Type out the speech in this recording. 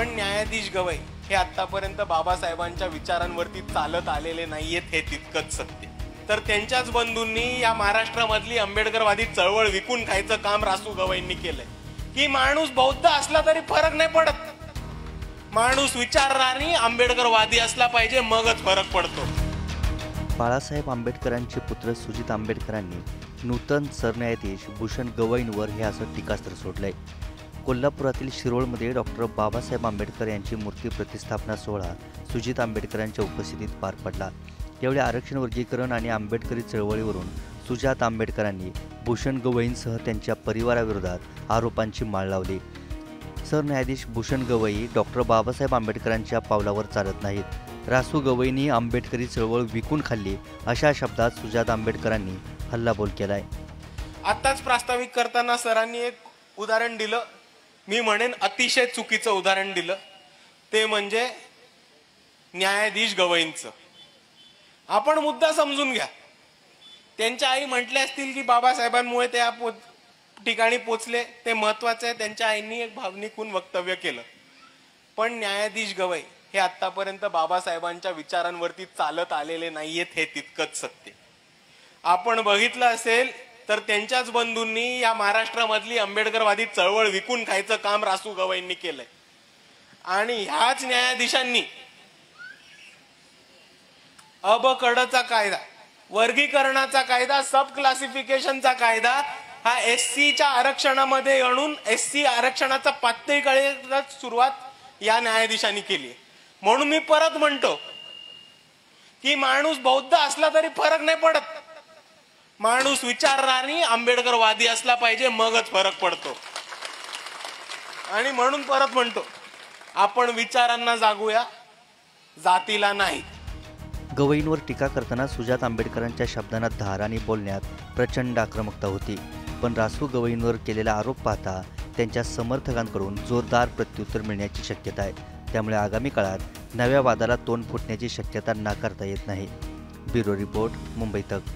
पण न्यायाधीश गवई हे आतापर्यंत बाबासाहेबांच्या विचारांवरती चालत आलेले नाहीयेत, हे तितकंच सत्य. तर त्यांच्याच बंधूंनी या महाराष्ट्रामधली आंबेडकरवादी चळवळ विकून खायचं काम रासू गवईंनी केलंय. की माणूस बौद्ध असला तरी फरक नाही पडत, माणूस विचारणारी आंबेडकरवादी असला पाहिजे, मगच फरक पडतो. बाळासाहेब आंबेडकरांचे पुत्र सुजित आंबेडकरांनी नूतन सरन्यायाधीश भूषण गवईंवर हे असं टीकास्त्र सोडलंय. कोल्हापुरातील शिरोळमध्ये डॉक्टर बाबासाहेब आंबेडकर यांची मूर्ती प्रतिष्ठापना सोहळा सुजित आंबेडकरांच्या उपस्थितीत पार पडला. यावेळी आरक्षण वर्गीकरण आणि आंबेडकरी चळवळीवरून सुजात आंबेडकरांनी भूषण गवईंसह त्यांच्या परिवाराविरोधात आरोपांची माळ लावली. सरन्यायाधीश भूषण गवई डॉक्टर बाबासाहेब आंबेडकरांच्या पावलावर चालत नाहीत. रासू गवईंनी आंबेडकरी चळवळ विकून खाल्ली, अशा शब्दात सुजात आंबेडकरांनी हल्लाबोल केलाय. आताच प्रास्ताविक करताना सरांनी एक उदाहरण दिलं, मी म्हणेन अतिशय चुकीचं उदाहरण दिलं, ते म्हणजे न्यायाधीश गवईंचं. आपण मुद्दा समजून घ्या. त्यांच्या आई म्हटले असतील की बाबासाहेबांमुळे त्या ठिकाणी पोचले, ते महत्वाचे आहे. त्यांच्या आईंनी एक भावनिकून वक्तव्य केलं. पण न्यायाधीश गवई हे आतापर्यंत बाबासाहेबांच्या विचारांवरती चालत आलेले नाहीयेत, हे तितकंच सत्य. आपण बघितलं असेल तर त्यांच्याच बंधूंनी या महाराष्ट्रामधली आंबेडकरवादी चळवळ विकून खायचं काम रासू गवईंनी केलंय. आणि ह्याच न्यायाधीशांनी अबकडचा कायदा, वर्गीकरणाचा कायदा, सब क्लासिफिकेशनचा कायदा हा SCच्या आरक्षणामध्ये आणून SC आरक्षणाचा पातळीकडे सुरुवात या न्यायाधीशांनी केली. म्हणून मी परत म्हणतो की माणूस बौद्ध असला तरी फरक नाही पडत, माणूस विचारणारी आंबेडकरवादी असला पाहिजे, मगच फरक पडतो. आणि म्हणून परत म्हणतो, आपण विचारांना जागूया, जातीला नाही. गवईंवर टीका करताना सुजात आंबेडकरांच्या शब्दांना धार आणि बोलण्यात प्रचंड आक्रमकता होती. पण रासू गवईंवर केलेला आरोप पाहता त्यांच्या समर्थकांकडून जोरदार प्रत्युत्तर मिळण्याची शक्यता आहे. त्यामुळे आगामी काळात नव्या वादाला तोंड फुटण्याची शक्यता नाकारता येत नाही. ब्युरो रिपोर्ट, मुंबई तक.